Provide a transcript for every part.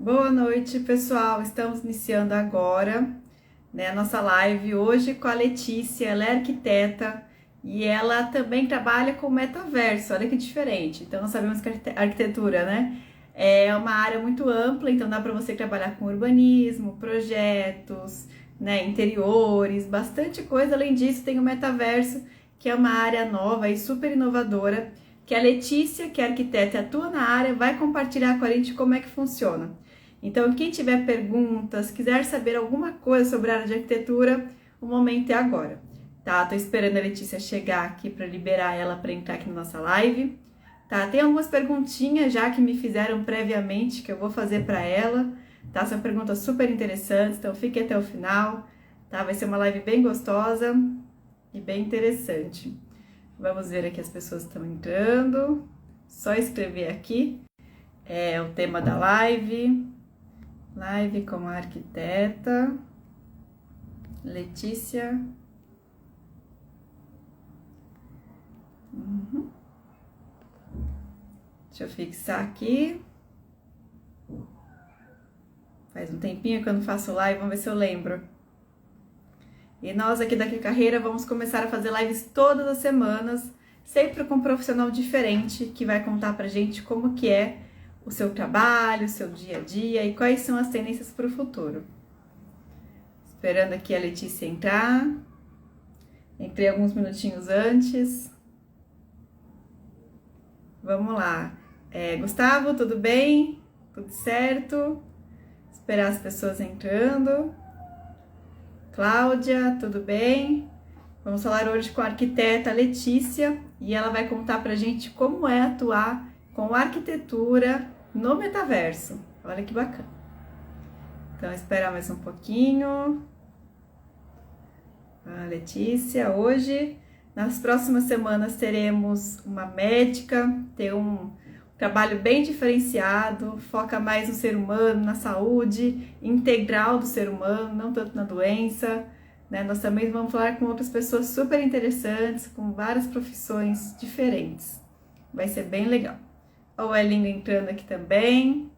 Boa noite, pessoal. Estamos iniciando agora, né, a nossa live hoje com a Letícia. Ela é arquiteta e ela também trabalha com metaverso. Olha que diferente. Então, nós sabemos que a arquitetura, né, é uma área muito ampla. Então, dá para você trabalhar com urbanismo, projetos, né, interiores, bastante coisa. Além disso, tem o metaverso, que é uma área nova e super inovadora, que a Letícia, que é arquiteta e atua na área, vai compartilhar com a gente como é que funciona. Então, quem tiver perguntas, quiser saber alguma coisa sobre a área de arquitetura, o momento é agora, tá? Tô esperando a Letícia chegar aqui para liberar ela para entrar aqui na nossa live, tá? Tem algumas perguntinhas já que me fizeram previamente que eu vou fazer para ela, tá? São perguntas super interessantes, então fique até o final, tá? Vai ser uma live bem gostosa e bem interessante. Vamos ver aqui, as pessoas estão entrando. Só escrever aqui o tema da live. Live com a arquiteta Letícia. Deixa eu fixar aqui. Faz um tempinho que eu não faço live, vamos ver se eu lembro. E nós aqui da Que Carreira vamos começar a fazer lives todas as semanas, sempre com um profissional diferente que vai contar pra gente como que é o seu trabalho, o seu dia a dia e quais são as tendências para o futuro. Esperando aqui a Letícia entrar. Entrei alguns minutinhos antes. Vamos lá. Gustavo, tudo bem? Tudo certo? Esperar as pessoas entrando. Cláudia, tudo bem? Vamos falar hoje com a arquiteta Letícia e ela vai contar pra gente como é atuar com arquitetura no metaverso. Olha que bacana. Então, esperar mais um pouquinho. A Letícia, hoje, nas próximas semanas teremos uma médica, tem um trabalho bem diferenciado, foca mais no ser humano, na saúde integral do ser humano, não tanto na doença, né? Nós também vamos falar com outras pessoas super interessantes, com várias profissões diferentes. Vai ser bem legal. Olha o Elinho entrando aqui também.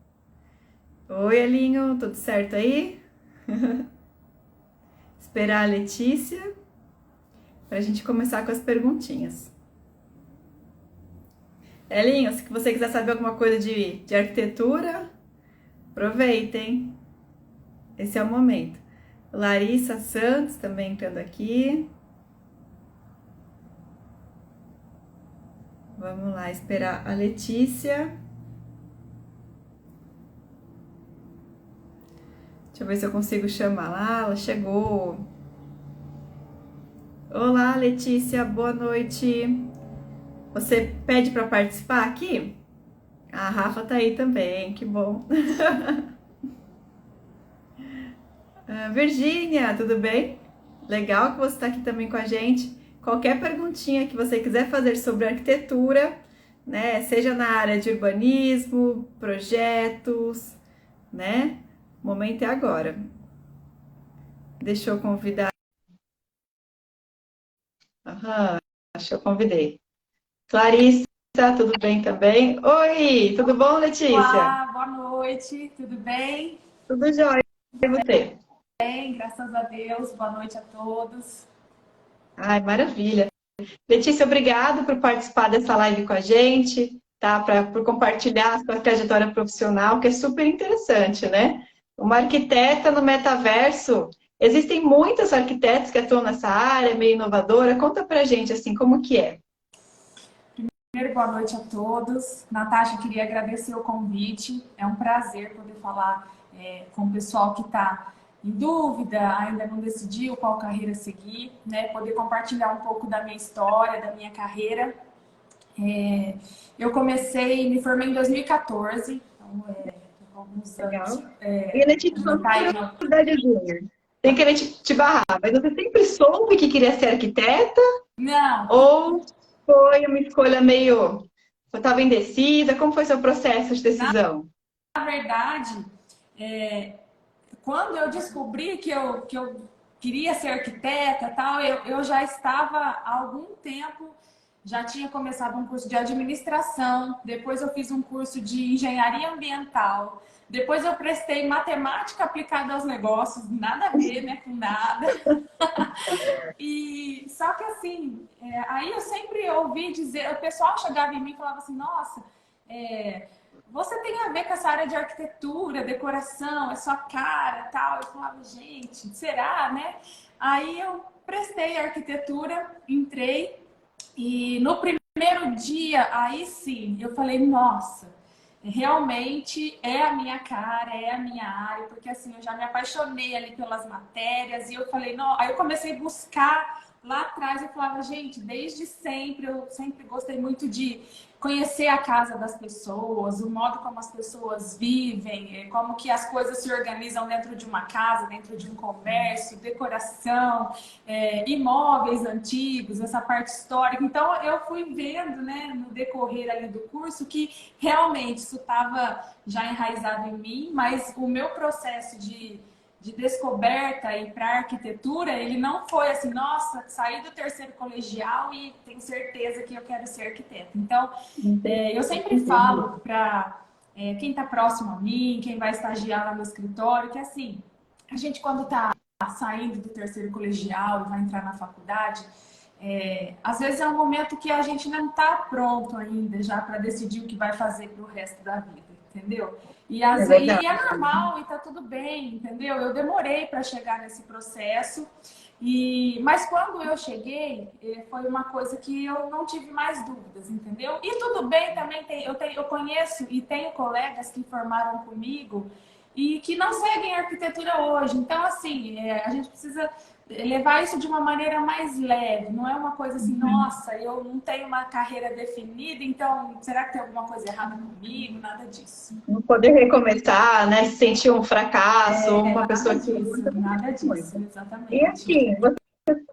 Oi, Elinho, tudo certo aí? Esperar a Letícia para a gente começar com as perguntinhas. Elinho, se você quiser saber alguma coisa de arquitetura, aproveitem. Esse é o momento. Larissa Santos também entrando aqui. Vamos lá, esperar a Letícia. Deixa eu ver se eu consigo chamar lá. Ela chegou. Olá, Letícia, boa noite. Você pede para participar aqui? A Rafa tá aí também, que bom. Virgínia, tudo bem? Legal que você está aqui também com a gente. Qualquer perguntinha que você quiser fazer sobre arquitetura, né? Seja na área de urbanismo, projetos, né? O momento é agora. Deixa eu convidar. Aham, acho que eu convidei. Clarissa, tudo bem também? Oi, tudo bom, Letícia? Olá, boa noite, tudo bem? Tudo jóia, e você? Bem, graças a Deus, boa noite a todos. Ai, maravilha. Letícia, obrigado por participar dessa live com a gente, tá? Por compartilhar a sua trajetória profissional, que é super interessante, né? Uma arquiteta no metaverso. Existem muitas arquitetas que atuam nessa área, meio inovadora. Conta pra gente, assim, como que é. Primeiro, boa noite a todos. Natasha, queria agradecer o convite. É um prazer poder falar com o pessoal que está em dúvida, ainda não decidiu qual carreira seguir, né? Poder compartilhar um pouco da minha história, da minha carreira. Eu comecei, me formei em 2014, então alguns anos. Legal. E, Letícia, só Meu pai, uma curiosidadezinha. Sem querer te barrar, mas você sempre soube que queria ser arquiteta? não, Ou foi uma escolha meio... Você estava indecisa? Como foi seu processo de na decisão? verdade, quando eu descobri que eu queria ser arquiteta, tal, eu já estava há algum tempo já tinha começado um curso de administração, depois eu fiz um curso de engenharia ambiental, depois eu prestei matemática aplicada aos negócios, nada a ver, né, com nada. E só que assim, aí eu sempre ouvi dizer, o pessoal chegava em mim e falava assim, nossa, você tem a ver com essa área de arquitetura, decoração, é sua cara, tal. Eu falava, gente, será, né? Aí eu prestei arquitetura, entrei e no primeiro dia, aí sim, eu falei, nossa, realmente é a minha cara, é a minha área, porque assim, eu já me apaixonei ali pelas matérias e eu falei, não, aí eu comecei a buscar lá atrás, eu falava, gente, desde sempre, eu sempre gostei muito de conhecer a casa das pessoas, o modo como as pessoas vivem, como que as coisas se organizam dentro de uma casa, dentro de um comércio, decoração, imóveis antigos, essa parte histórica. Então, eu fui vendo, né, no decorrer ali do curso, que realmente isso estava já enraizado em mim, mas o meu processo de descoberta e para arquitetura, ele não foi assim, nossa, saí do terceiro colegial e tenho certeza que eu quero ser arquiteta. Então, eu sempre falo para quem está próximo a mim, quem vai estagiar lá no escritório, que assim, a gente quando está saindo do terceiro colegial e vai entrar na faculdade, às vezes é um momento que a gente não está pronto ainda já para decidir o que vai fazer para o resto da vida, entendeu? E, e é normal e tá tudo bem, entendeu? Eu demorei para chegar nesse processo, mas quando eu cheguei, foi uma coisa que eu não tive mais dúvidas, entendeu? E tudo bem também, eu conheço e tenho colegas que formaram comigo e que não seguem arquitetura hoje. Então, assim, a gente precisa levar isso de uma maneira mais leve. Não é uma coisa assim, nossa, eu não tenho uma carreira definida, então será que tem alguma coisa errada comigo? Nada disso. Não poder recomeçar, né? Se sentir um fracasso, uma pessoa que... Nada disso, exatamente. E assim,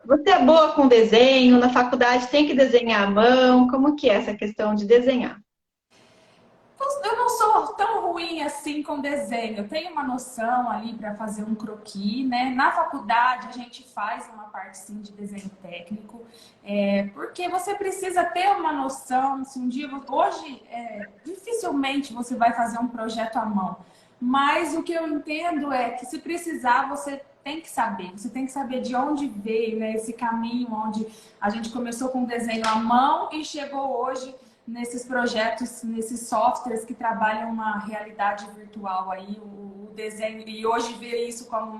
você é boa com desenho, na faculdade tem que desenhar à mão, como que é essa questão de desenhar? Eu não sou tão ruim assim com desenho. Eu tenho uma noção ali para fazer um croquis, né? Na faculdade a gente faz uma parte sim de desenho técnico, porque você precisa ter uma noção. Se um dia hoje dificilmente você vai fazer um projeto à mão, mas o que eu entendo é que se precisar você tem que saber. Você tem que saber de onde veio, né, esse caminho onde a gente começou com desenho à mão e chegou hoje nesses projetos, nesses softwares que trabalham uma realidade virtual aí, o desenho, e hoje vê isso como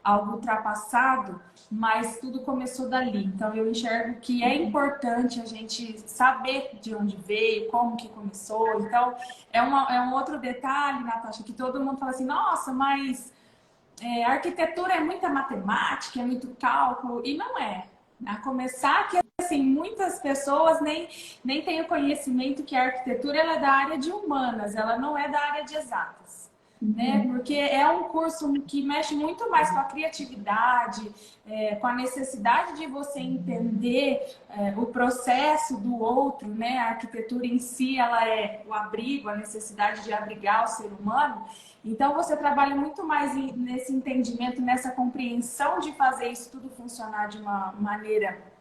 algo ultrapassado, mas tudo começou dali. Então eu enxergo que é importante a gente saber de onde veio, como que começou. Então é um outro detalhe, Natasha, que todo mundo fala assim, nossa, mas a arquitetura é muita matemática, é muito cálculo, e não é. A começar que assim, muitas pessoas nem têm o conhecimento que a arquitetura ela é da área de humanas, ela não é da área de exatas. Né? Porque é um curso que mexe muito mais com a criatividade, com a necessidade de você entender o processo do outro, né? A arquitetura em si, ela é o abrigo, a necessidade de abrigar o ser humano. Então, você trabalha muito mais nesse entendimento, nessa compreensão de fazer isso tudo funcionar de uma maneira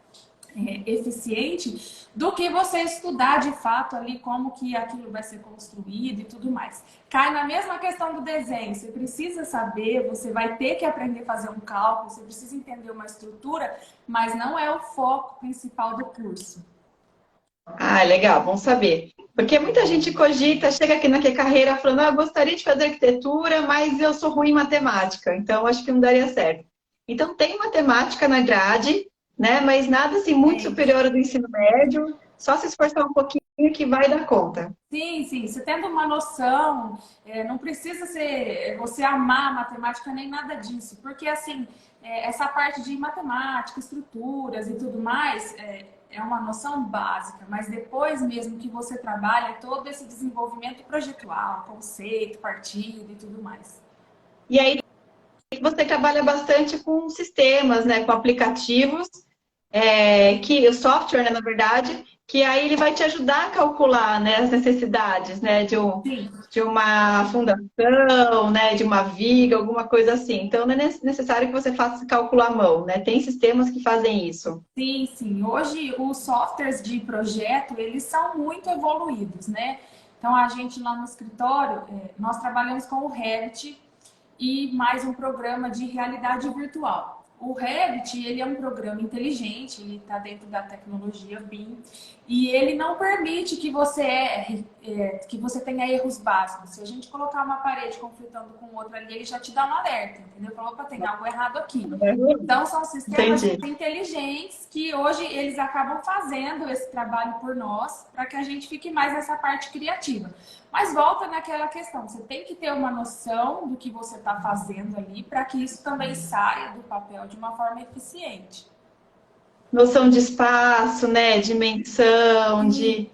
eficiente, do que você estudar de fato ali como que aquilo vai ser construído e tudo mais. Cai na mesma questão do desenho, você precisa saber, você vai ter que aprender a fazer um cálculo, você precisa entender uma estrutura, mas não é o foco principal do curso. Ah, legal, bom saber. Porque muita gente cogita, chega aqui na carreira falando, eu gostaria de fazer arquitetura, mas eu sou ruim em matemática, então acho que não daria certo. Então tem matemática na grade, né? Mas nada assim muito superior do ensino médio, só se esforçar um pouquinho que vai dar conta. Sim, sim. Você tendo uma noção, não precisa ser você amar a matemática nem nada disso, porque assim, essa parte de matemática, estruturas e tudo mais, é uma noção básica, mas depois mesmo que você trabalha todo esse desenvolvimento projetual, conceito, partido e tudo mais. E aí você trabalha bastante com sistemas, né? Com aplicativos, que o software, né, na verdade, que aí ele vai te ajudar a calcular, né, as necessidades, né, Sim. de uma fundação, né, de uma viga, alguma coisa assim. Então, não é necessário que você faça esse cálculo à mão, né? Tem sistemas que fazem isso. Sim, sim. Hoje os softwares de projeto, eles são muito evoluídos, né? Então a gente lá no escritório, nós trabalhamos com o Revit e mais um programa de realidade virtual. O Revit, ele é um programa inteligente, ele está dentro da tecnologia BIM e ele não permite que você tenha erros básicos. Se a gente colocar uma parede conflitando com outra ali, ele já te dá um alerta, entendeu? Falou, opa, tem algo errado aqui. Então, são sistemas Entendi. inteligentes que hoje eles acabam fazendo esse trabalho por nós para que a gente fique mais nessa parte criativa. Mas volta naquela questão, você tem que ter uma noção do que você está fazendo ali para que isso também saia do papel de uma forma eficiente. Noção de espaço, né, dimensão, de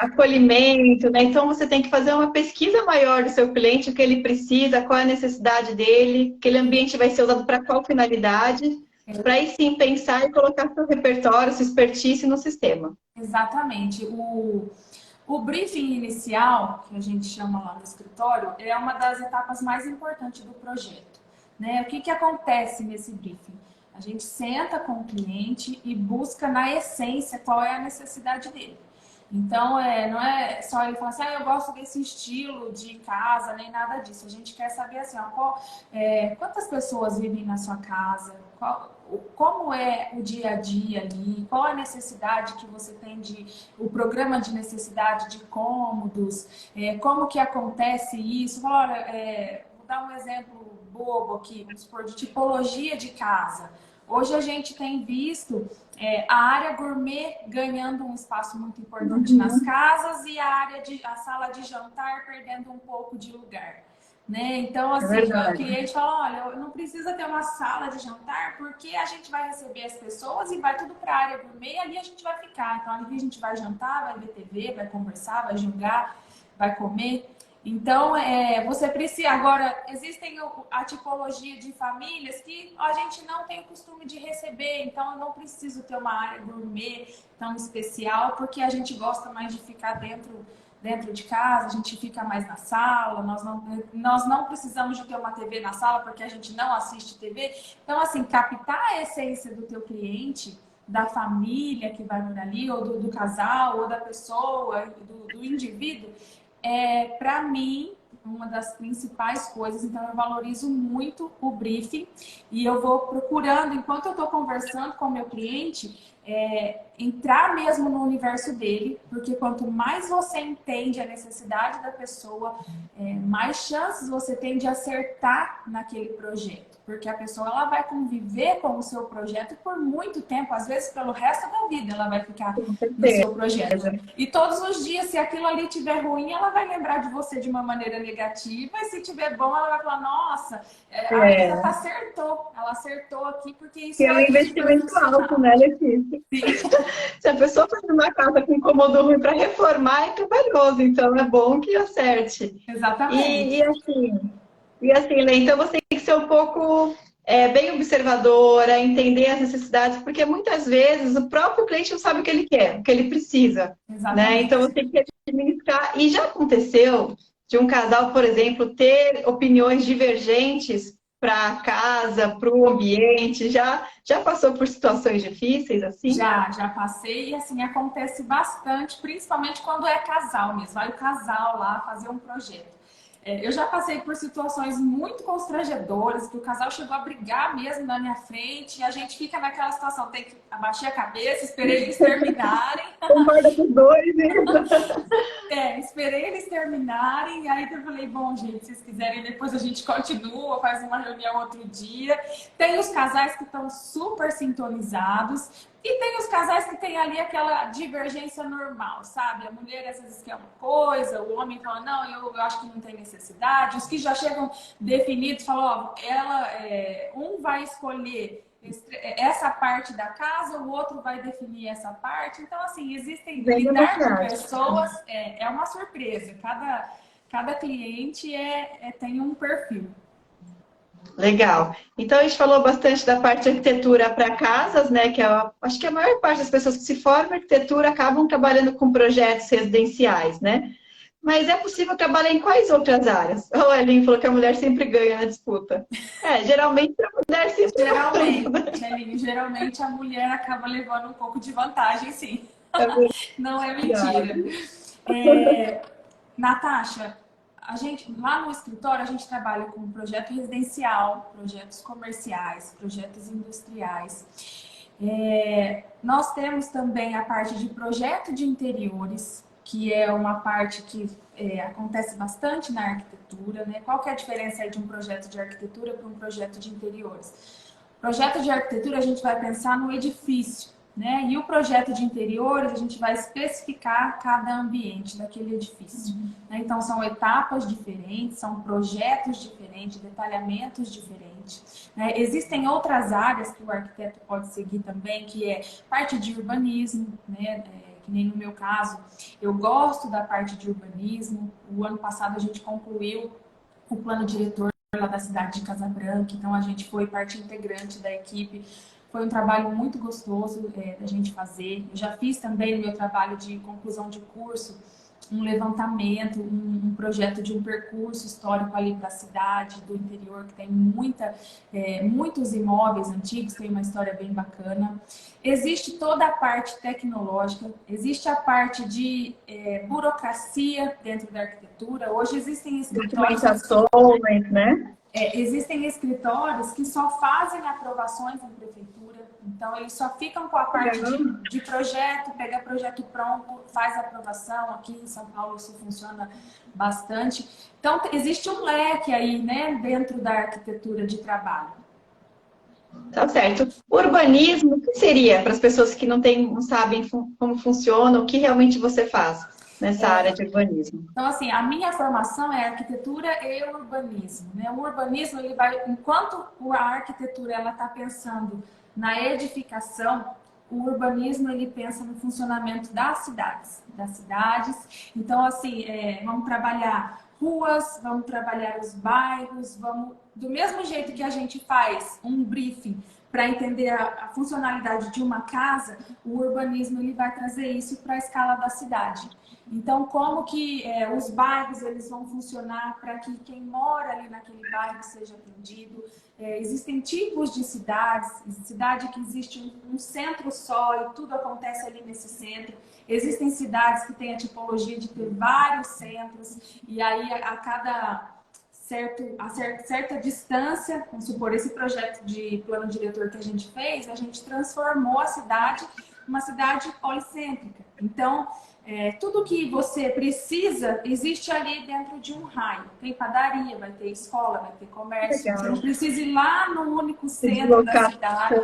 acolhimento, né? Então você tem que fazer uma pesquisa maior do seu cliente, o que ele precisa, qual é a necessidade dele, aquele ambiente vai ser usado para qual finalidade, para aí sim pensar e colocar seu repertório, sua expertise no sistema. Exatamente. O briefing inicial, que a gente chama lá no escritório, é uma das etapas mais importantes do projeto, né? O que que acontece nesse briefing? A gente senta com o cliente e busca na essência qual é a necessidade dele. Então, não é só ele falar assim, eu gosto desse estilo de casa, nem nada disso. A gente quer saber assim, quantas pessoas vivem na sua casa, como é o dia a dia ali, qual a necessidade que você tem o programa de necessidade de cômodos, como que acontece isso. Vou dar um exemplo bobo aqui, vamos supor, de tipologia de casa. Hoje a gente tem visto a área gourmet ganhando um espaço muito importante nas casas e a sala de jantar perdendo um pouco de lugar. Né? Então, É assim, o verdade. cliente fala, olha, não precisa ter uma sala de jantar porque a gente vai receber as pessoas e vai tudo para a área gourmet e ali a gente vai ficar. Então, ali a gente vai jantar, vai ver TV, vai conversar, vai jogar, vai comer. Então, você precisa. Agora, existem a tipologia de famílias que a gente não tem o costume de receber, então eu não preciso ter uma área gourmet tão especial, porque a gente gosta mais de ficar dentro de casa, a gente fica mais na sala, nós não precisamos de ter uma TV na sala porque a gente não assiste TV. Então, assim, captar a essência do teu cliente, da família que vai por ali, ou do casal, ou da pessoa, do indivíduo, para mim, uma das principais coisas. Então, eu valorizo muito o briefing e eu vou procurando, enquanto eu estou conversando com o meu cliente, entrar mesmo no universo dele, porque quanto mais você entende a necessidade da pessoa, mais chances você tem de acertar naquele projeto. Porque a pessoa ela vai conviver com o seu projeto por muito tempo, às vezes pelo resto da vida ela vai ficar Com no seu projeto. certeza. E todos os dias, se aquilo ali tiver ruim, ela vai lembrar de você de uma maneira negativa, e se tiver bom, ela vai falar, nossa, a É, arquiteta acertou, ela acertou aqui, porque que isso é um é super investimento alto, funcional. né, Letícia? Sim, Se a pessoa faz uma casa com cômodo ruim para reformar, é trabalhoso, então é bom que acerte. E, exatamente. e assim, Lê, então você tem que ser um pouco bem observadora, entender as necessidades, porque muitas vezes o próprio cliente não sabe o que ele quer, o que ele precisa, né? Então Exatamente. você tem que administrar. E já aconteceu de um casal, por exemplo, ter opiniões divergentes para a casa, para o ambiente, já passou por situações difíceis assim? Já passei e assim acontece bastante, principalmente quando é casal mesmo. Vai o casal lá fazer um projeto. Eu já passei por situações muito constrangedoras, que o casal chegou a brigar mesmo na minha frente, e a gente fica naquela situação, tem que abaixar a cabeça, esperei eles terminarem. Concorda com os dois, né? Esperei eles terminarem, e aí eu falei, bom, gente, se vocês quiserem, depois a gente continua, faz uma reunião outro dia. Tem os casais que estão super sintonizados, e tem os casais que tem ali aquela divergência normal, sabe? A mulher às vezes quer uma coisa, o homem fala, não, eu acho que não tem necessidade. Os que já chegam definidos falam, ó, um vai escolher essa parte da casa, o outro vai definir essa parte. Então, assim, Bem lidar com democrático. pessoas é uma surpresa. Cada cliente tem um perfil. Legal. Então a gente falou bastante da parte de arquitetura para casas, né? Que acho que a maior parte das pessoas que se formam em arquitetura acabam trabalhando com projetos residenciais, né? Mas é possível trabalhar em quais outras áreas? O Elin falou que a mulher sempre ganha na disputa. Geralmente a mulher sempre Geralmente, ganha, né? Aline, geralmente a mulher acaba levando um pouco de vantagem, sim. É Não é mentira. verdade. É, Natasha, a gente lá no escritório a gente trabalha com projeto residencial, projetos comerciais, projetos industriais. Nós temos também a parte de projeto de interiores, que é uma parte que acontece bastante na arquitetura, né? Qual que é a diferença aí de um projeto de arquitetura para um projeto de interiores? Projeto de arquitetura a gente vai pensar no edifício, né? E o projeto de interiores a gente vai especificar cada ambiente daquele edifício. Né? Então são etapas diferentes, são projetos diferentes, detalhamentos diferentes. Né? Existem outras áreas que o arquiteto pode seguir também, que é parte de urbanismo, né? Que nem no meu caso, eu gosto da parte de urbanismo. O ano passado a gente concluiu o plano diretor lá da cidade de Casa Branca, então a gente foi parte integrante da equipe. Foi um trabalho muito gostoso da gente fazer. Eu já fiz também no meu trabalho de conclusão de curso um levantamento, um projeto de um percurso histórico ali para a cidade do interior, que tem muitos imóveis antigos, tem uma história bem bacana. Existe toda a parte tecnológica, existe a parte de burocracia dentro da arquitetura. Hoje existem escritórios... Documentações, né? Existem escritórios que só fazem aprovações em prefeitura, então eles só ficam com a parte de projeto, pega projeto pronto, faz aprovação. Aqui em São Paulo isso funciona bastante. Então existe um leque aí, né, dentro da arquitetura de trabalho. Tá certo. Urbanismo, o que seria para as pessoas que não sabem como funciona, o que realmente você faz nessa área de urbanismo? Então, assim, a minha formação é arquitetura e urbanismo, né? O urbanismo, ele vai, enquanto a arquitetura ela está pensando na edificação, o urbanismo ele pensa no funcionamento das cidades, Então, assim, vamos trabalhar ruas, vamos trabalhar os bairros, do mesmo jeito que a gente faz um briefing para entender a funcionalidade de uma casa, o urbanismo ele vai trazer isso para a escala da cidade. Então, como que os bairros eles vão funcionar para que quem mora ali naquele bairro seja atendido? Existem tipos de cidades, cidade que existe um centro só e tudo acontece ali nesse centro. Existem cidades que têm a tipologia de ter vários centros e aí a cada certa distância, vamos supor, esse projeto de plano diretor que a gente fez, a gente transformou a cidade numa cidade policêntrica. Então, tudo que você precisa existe ali dentro de um raio. Tem padaria, vai ter escola, vai ter comércio. Legal. Você não precisa ir lá no único centro da cidade,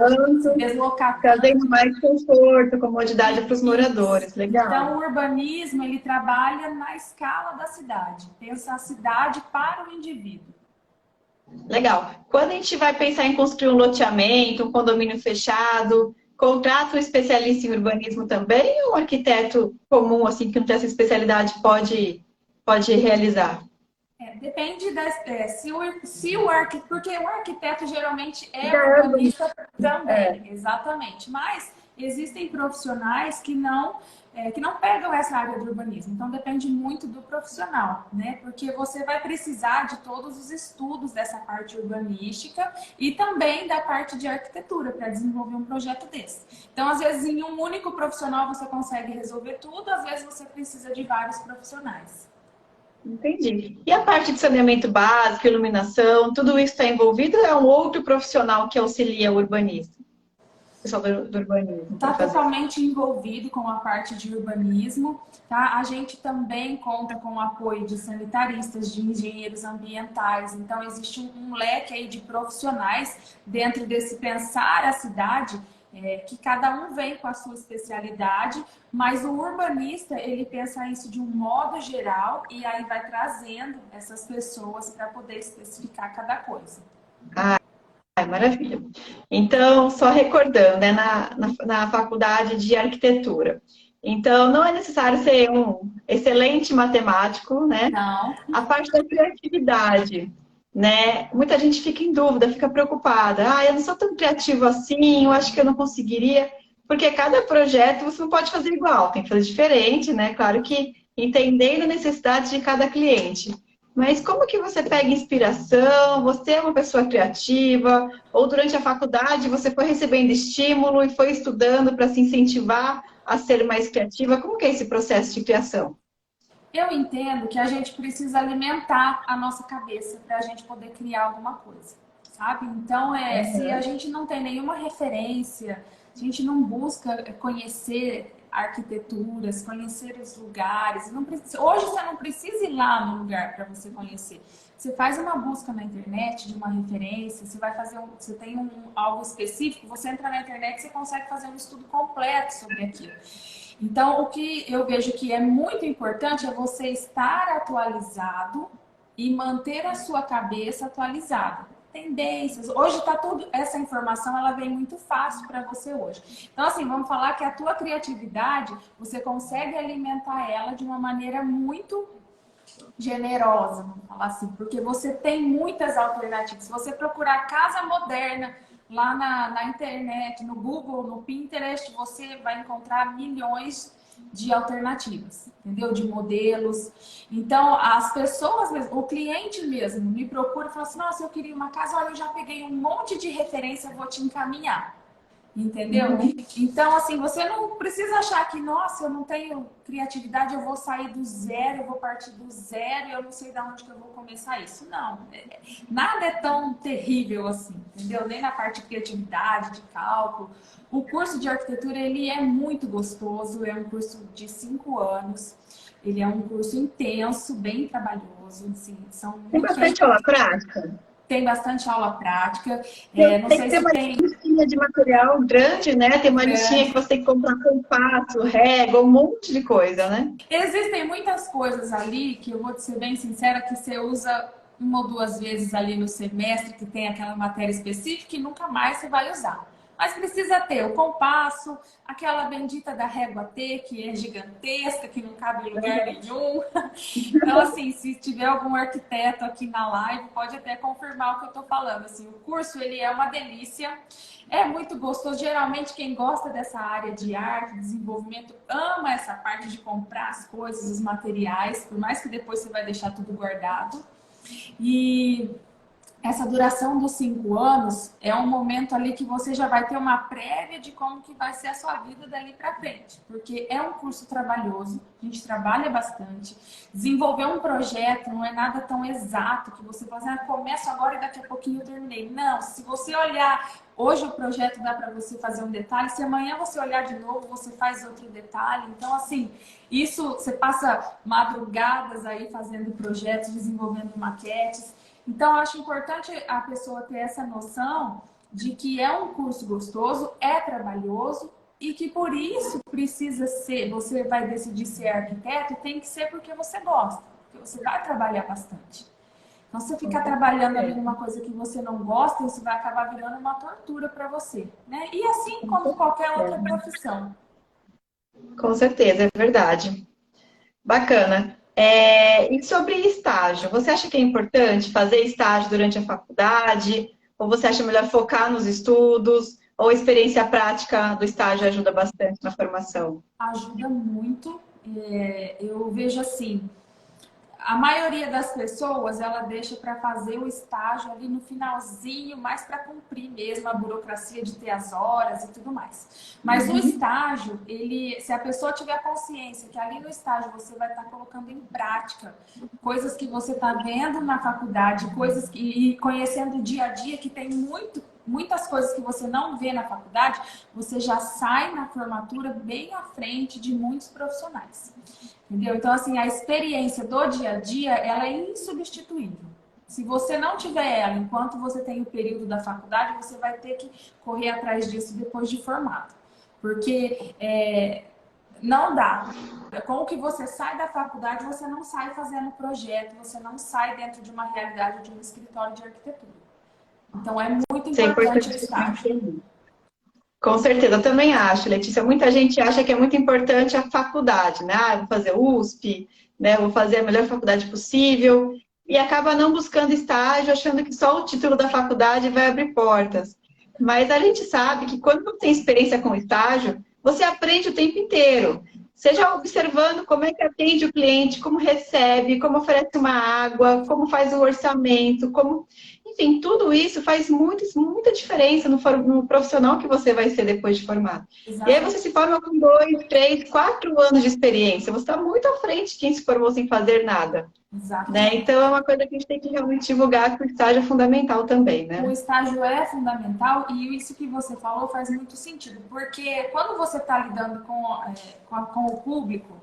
se deslocar trazendo mais conforto, comodidade para os moradores. Legal. Então, o urbanismo, ele trabalha na escala da cidade. Pensa a cidade para o indivíduo. Legal. Quando a gente vai pensar em construir um loteamento, um condomínio fechado, contrata um especialista em urbanismo também ou um arquiteto comum, assim, que não tem essa especialidade, pode realizar? Depende porque o arquiteto geralmente é urbanista também, exatamente. Mas existem profissionais que não pegam essa área do urbanismo. Então depende muito do profissional, né? Porque você vai precisar de todos os estudos dessa parte urbanística e também da parte de arquitetura para desenvolver um projeto desse. Então, às vezes, em um único profissional você consegue resolver tudo, às vezes você precisa de vários profissionais. Entendi. E a parte de saneamento básico, iluminação, tudo isso está envolvido ou é um outro profissional que auxilia o urbanista? O pessoal do urbanismo. Está totalmente envolvido com a parte de urbanismo, tá? A gente também conta com o apoio de sanitaristas, de engenheiros ambientais. Então, existe um leque aí de profissionais dentro desse pensar a cidade, que cada um vem com a sua especialidade, mas o urbanista, ele pensa isso de um modo geral e aí vai trazendo essas pessoas para poder especificar cada coisa. Maravilha. Então, só recordando, né, na faculdade de arquitetura. Então, não é necessário ser um excelente matemático, né? Não. A parte da criatividade. né? Muita gente fica em dúvida, fica preocupada. Ah, eu não sou tão criativo assim, eu acho que eu não conseguiria. Porque cada projeto você não pode fazer igual, tem que fazer diferente, né? Claro que entendendo a necessidade de cada cliente. Mas como que você pega inspiração? Você é uma pessoa criativa? Ou durante a faculdade você foi recebendo estímulo e foi estudando para se incentivar a ser mais criativa? Como que é esse processo de criação? Eu entendo que a gente precisa alimentar a nossa cabeça para a gente poder criar alguma coisa, sabe? Então, se a gente não tem nenhuma referência, se a gente não busca conhecer arquiteturas, conhecer os lugares, não precisa, hoje você não precisa ir lá no lugar para você conhecer. Você faz uma busca na internet de uma referência, você vai fazer você tem algo específico, você entra na internet e você consegue fazer um estudo completo sobre aquilo. Então, o que eu vejo que é muito importante é você estar atualizado e manter a sua cabeça atualizada. Tendências. Hoje está tudo, essa informação ela vem muito fácil para você hoje. Então, assim, vamos falar que a tua criatividade, você consegue alimentar ela de uma maneira muito generosa, vamos falar assim, porque você tem muitas alternativas. Se você procurar casa moderna lá na internet, no Google, no Pinterest, você vai encontrar milhões de alternativas, entendeu? De modelos. Então, as pessoas, o cliente mesmo, me procura e fala assim: nossa, eu queria uma casa, olha, eu já peguei um monte de referência, vou te encaminhar. Entendeu? Então, assim, você não precisa achar que, nossa, eu não tenho criatividade, eu vou sair do zero, eu vou partir do zero e eu não sei de onde que eu vou começar isso. Não, nada é tão terrível assim, entendeu? Nem na parte de criatividade, de cálculo. O curso de arquitetura, ele é muito gostoso, é um curso de 5 anos, ele é um curso intenso, bem trabalhoso, assim, são Tem muitos bastante aula prática? tem bastante aula prática, não Tem que sei ter se uma tem listinha de material grande, né? Tem uma listinha que grande. você tem que comprar compasso, régua, um monte de coisa, né? Existem muitas coisas ali que eu vou te ser bem sincera que você usa uma ou duas vezes ali no semestre que tem aquela matéria específica e nunca mais você vai usar. Mas precisa ter o compasso, aquela bendita da régua T, que é gigantesca, que não cabe em lugar nenhum. Então, assim, se tiver algum arquiteto aqui na live, pode até confirmar o que eu estou falando. Assim, o curso, ele é uma delícia, é muito gostoso. Geralmente, quem gosta dessa área de arte, desenvolvimento, ama essa parte de comprar as coisas, os materiais, por mais que depois você vai deixar tudo guardado. E essa duração dos 5 anos é um momento ali que você já vai ter uma prévia de como que vai ser a sua vida dali para frente, porque é um curso trabalhoso, a gente trabalha bastante. Desenvolver um projeto não é nada tão exato que você fala assim, começo agora e daqui a pouquinho eu terminei. Não, se você olhar hoje o projeto dá para você fazer um detalhe, se amanhã você olhar de novo, você faz outro detalhe. Então, assim, isso você passa madrugadas aí fazendo projetos, desenvolvendo maquetes. Então, eu acho importante a pessoa ter essa noção de que é um curso gostoso, é trabalhoso e que por isso precisa ser, você vai decidir ser arquiteto, tem que ser porque você gosta, porque você vai trabalhar bastante. Então, se você ficar trabalhando ali numa coisa que você não gosta, isso vai acabar virando uma tortura para você, né? E assim como qualquer outra profissão. Com certeza, é verdade. Bacana. E sobre estágio, você acha que é importante fazer estágio durante a faculdade? Ou você acha melhor focar nos estudos? Ou a experiência prática do estágio ajuda bastante na formação? Ajuda muito. Eu vejo assim, a maioria das pessoas, ela deixa para fazer o estágio ali no finalzinho, mais para cumprir mesmo a burocracia de ter as horas e tudo mais. Mas o estágio, ele, se a pessoa tiver consciência que ali no estágio você vai estar colocando em prática coisas que você está vendo na faculdade, coisas que, e conhecendo o dia a dia, que tem muitas coisas que você não vê na faculdade, você já sai na formatura bem à frente de muitos profissionais. Entendeu? Então, assim, a experiência do dia a dia, ela é insubstituível. Se você não tiver ela enquanto você tem o período da faculdade, você vai ter que correr atrás disso depois de formado. Porque não dá. Com o que você sai da faculdade, você não sai fazendo projeto, você não sai dentro de uma realidade de um escritório de arquitetura. Então, é muito Isso é importante o importante. estágio. Com certeza, eu também acho, Letícia. Muita gente acha que é muito importante a faculdade, né? Ah, eu vou fazer USP, né? Eu vou fazer a melhor faculdade possível. e acaba não buscando estágio, achando que só o título da faculdade vai abrir portas. Mas a gente sabe que quando você tem experiência com estágio, você aprende o tempo inteiro. Seja observando como é que atende o cliente, como recebe, como oferece uma água, como faz o orçamento, como... Enfim, tudo isso faz muita diferença no profissional que você vai ser depois de formado. E aí você Exatamente. se forma com 2, 3, 4 anos de experiência. Você está muito à frente de quem se formou sem fazer nada. Né? Exatamente. Então, é uma coisa que a gente tem que realmente divulgar, que o estágio é fundamental também, O né? estágio é fundamental e isso que você falou faz muito sentido, porque quando você está lidando com o público,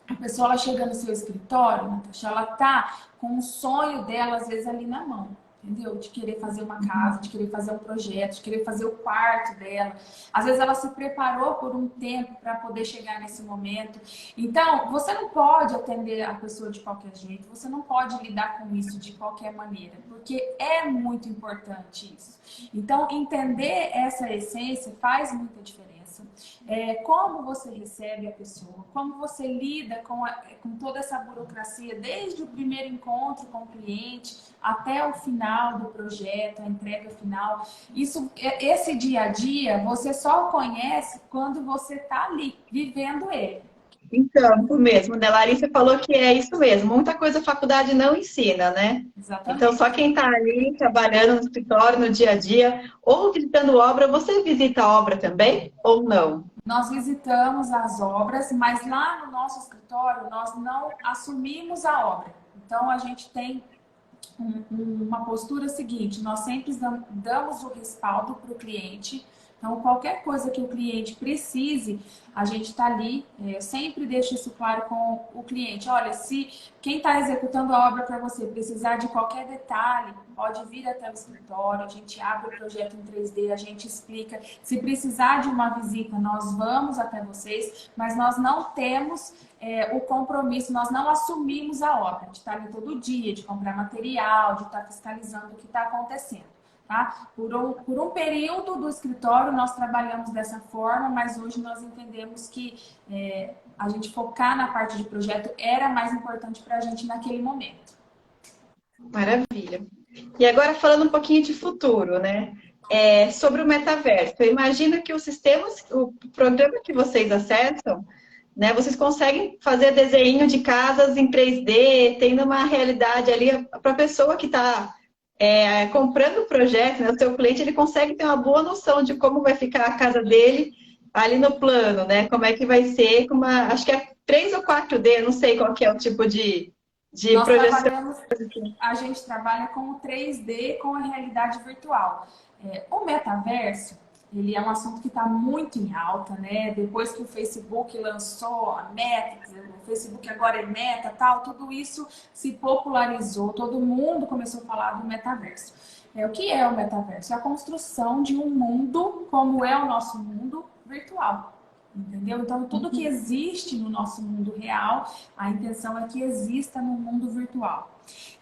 a pessoa ela chega no seu escritório, Natasha, ela tá com o sonho dela, às vezes, ali na mão. Entendeu? De querer fazer uma casa, de querer fazer um projeto, de querer fazer o quarto dela. Às vezes ela se preparou por um tempo para poder chegar nesse momento. Então, você não pode atender a pessoa de qualquer jeito, você não pode lidar com isso de qualquer maneira, porque é muito importante isso. Então, entender essa essência faz muita diferença. Como você recebe a pessoa, como você lida com toda essa burocracia, desde o primeiro encontro com o cliente até o final do projeto, a entrega final. Esse dia a dia, você só conhece quando você está ali, vivendo ele. Em campo mesmo, né? Larissa falou que é isso mesmo. Muita coisa a faculdade não ensina, né? Então, só Exatamente. quem está ali trabalhando no escritório, no dia a dia, ou visitando obra, você visita a obra também ou não? Nós visitamos as obras, mas lá no nosso escritório nós não assumimos a obra. Então, a gente tem uma postura seguinte: nós sempre damos o respaldo para o cliente. Então, qualquer coisa que o cliente precise, a gente está ali. Eu sempre deixo isso claro com o cliente. Olha, se quem está executando a obra para você precisar de qualquer detalhe, pode vir até o escritório, a gente abre o projeto em 3D, a gente explica. Se precisar de uma visita, nós vamos até vocês, mas nós não temos o compromisso, nós não assumimos a obra de estar ali todo dia, de comprar material, de estar fiscalizando o que está acontecendo. Tá? Por um período do escritório nós trabalhamos dessa forma, mas hoje nós entendemos que a gente focar na parte de projeto era mais importante para a gente naquele momento. Maravilha. E agora falando um pouquinho de futuro, né? Sobre o metaverso. Eu imagino que os sistemas, o programa que vocês acessam, né? Vocês conseguem fazer desenho de casas em 3D, tendo uma realidade ali para a pessoa que está comprando o projeto, né? O seu cliente, ele consegue ter uma boa noção de como vai ficar a casa dele ali no plano, né? Como é que vai ser, acho que é 3 ou 4D, não sei qual que é o tipo de Nós projeção. trabalhamos, a gente trabalha com o 3D, com a realidade virtual. O metaverso, ele é um assunto que está muito em alta, né? Depois que o Facebook lançou a Meta, o Facebook agora é Meta, tal, tudo isso se popularizou, todo mundo começou a falar do metaverso. O que é o metaverso? É a construção de um mundo como é o nosso mundo virtual. Entendeu? Então, tudo que existe no nosso mundo real, a intenção é que exista no mundo virtual.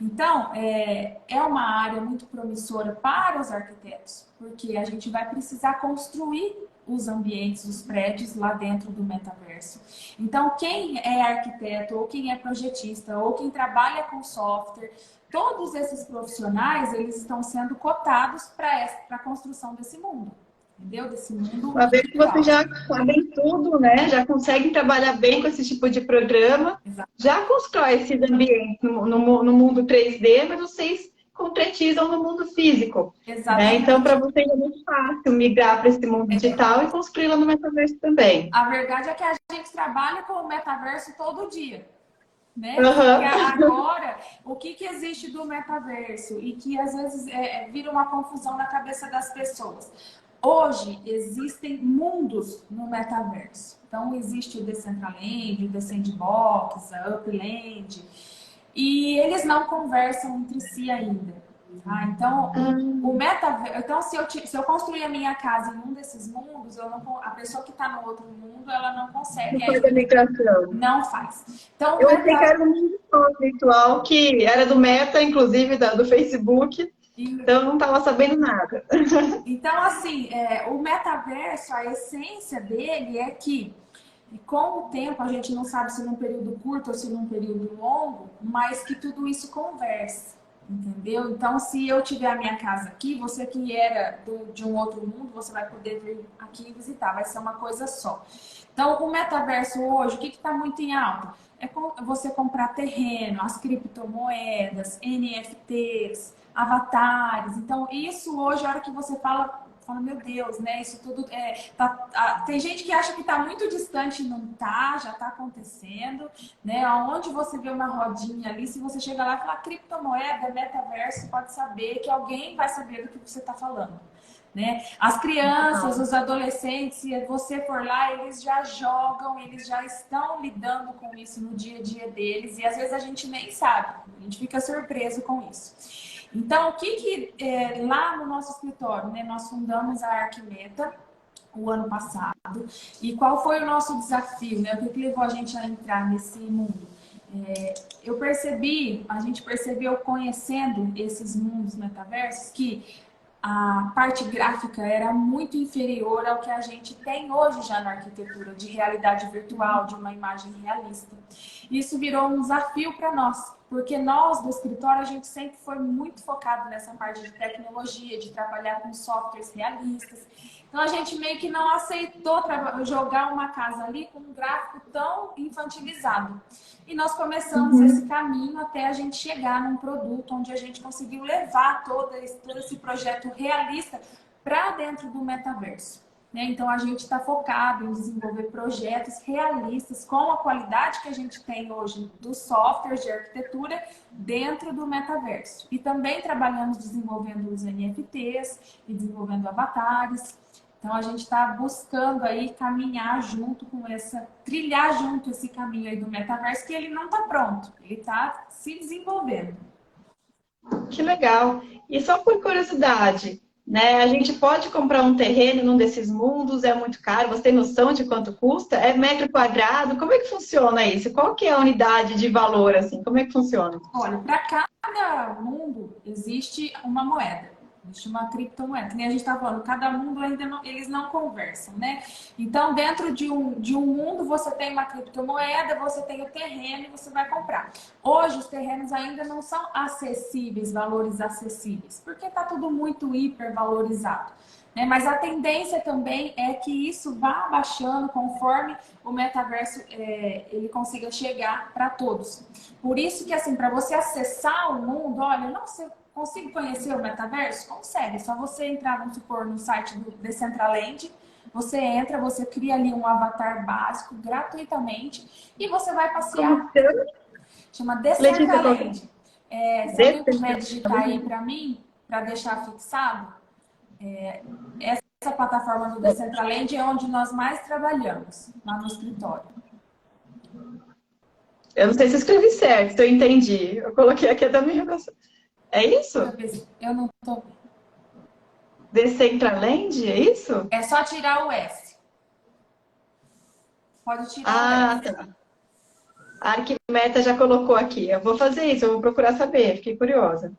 Então, é uma área muito promissora para os arquitetos, porque a gente vai precisar construir os ambientes, os prédios lá dentro do metaverso. Então, quem é arquiteto, ou quem é projetista, ou quem trabalha com software, todos esses profissionais, eles estão sendo cotados para a construção desse mundo. Entendeu? Desse mundo Uma vez que vocês virtual. já sabem tudo, né? Já conseguem trabalhar bem com esse tipo de programa, já constrói esses ambientes no mundo 3D, mas vocês concretizam no mundo físico. Né? Então, Exatamente. para vocês é muito fácil migrar para esse mundo digital e construí-lo no metaverso também. A verdade é que a gente trabalha com o metaverso todo dia. Né? Porque Uhum. agora, o que existe do metaverso e que às vezes vira uma confusão na cabeça das pessoas. Hoje existem mundos no metaverso. Então existe o Decentraland, o The Sandbox, a Upland, e eles não conversam entre si ainda. Tá? Então, o metaverso. Então, se eu construir a minha casa em um desses mundos, a pessoa que está no outro mundo, ela não Não consegue faz a ainda. migração. Não faz. Então, o Eu achei que meta... era um mundo só virtual, que era do Meta, inclusive do Facebook, então eu não estava sabendo nada. Então, assim, o metaverso, a essência dele é que E com o tempo, a gente não sabe se num período curto ou se num período longo, mas que tudo isso converse, entendeu? Então, se eu tiver a minha casa aqui, você que era de um outro mundo, você vai poder vir aqui visitar, vai ser uma coisa só. Então, o metaverso hoje, o que está muito em alta? É você comprar terreno, as criptomoedas, NFTs, avatares. Então, isso hoje, a hora que você fala, meu Deus, né? Isso tudo tem gente que acha que está muito distante, não tá, já está acontecendo, né? Aonde você vê uma rodinha ali, se você chegar lá e falar criptomoeda, metaverso, pode saber que alguém vai saber do que você está falando. Né? As crianças, os adolescentes, se você for lá, eles já jogam, eles já estão lidando com isso no dia a dia deles e às vezes a gente nem sabe, a gente fica surpreso com isso. Então, lá no nosso escritório, né, nós fundamos a Arquimeta o ano passado e qual foi o nosso desafio, né? O que levou a gente a entrar nesse mundo? A gente percebeu conhecendo esses mundos metaversos que a parte gráfica era muito inferior ao que a gente tem hoje já na arquitetura, de realidade virtual, de uma imagem realista. Isso virou um desafio para nós, porque nós do escritório a gente sempre foi muito focado nessa parte de tecnologia, de trabalhar com softwares realistas. Então a gente meio que não aceitou jogar uma casa ali com um gráfico tão infantilizado. E nós começamos esse caminho até a gente chegar num produto onde a gente conseguiu levar todo esse projeto realista para dentro do metaverso. Né? Então a gente está focado em desenvolver projetos realistas com a qualidade que a gente tem hoje dos softwares de arquitetura dentro do metaverso. E também trabalhamos desenvolvendo os NFTs e desenvolvendo avatares. Então a gente está buscando aí caminhar junto com trilhar junto esse caminho aí do metaverso, que ele não está pronto, ele está se desenvolvendo. Que legal. E só por curiosidade, né? A gente pode comprar um terreno num desses mundos, é muito caro, você tem noção de quanto custa? É metro quadrado? Como é que funciona isso? Qual que é a unidade de valor, assim? Como é que funciona? Olha, para cada mundo existe uma moeda. Existe uma criptomoeda. Que nem a gente está falando, cada mundo ainda não, eles não conversam, né? Então, dentro de um mundo, você tem uma criptomoeda, você tem o terreno e você vai comprar. Hoje, os terrenos ainda não são acessíveis, valores acessíveis, porque está tudo muito hipervalorizado. Né? Mas a tendência também é que isso vá baixando conforme o metaverso ele consiga chegar para todos. Por isso que, assim, para você acessar o mundo, olha, não sei, consigo conhecer o metaverso? Consegue, é só você entrar, vamos supor, no site do Decentraland, você entra, você cria ali um avatar básico gratuitamente e você vai Como passear. que chama? Chama Letícia, Decentraland. Se alguém puder digitar aí Decentraland. para mim, para deixar fixado, essa plataforma do Decentraland é onde nós mais trabalhamos, lá no escritório. Eu não sei se eu escrevi certo, se eu entendi. Eu coloquei aqui até minha. É isso? Deixa eu ver se eu não tô. Decentraland, é isso? É só tirar o S. Pode tirar o Ah, S. tá. A Arquimeta já colocou aqui. Eu vou fazer isso, eu vou procurar saber, fiquei curiosa.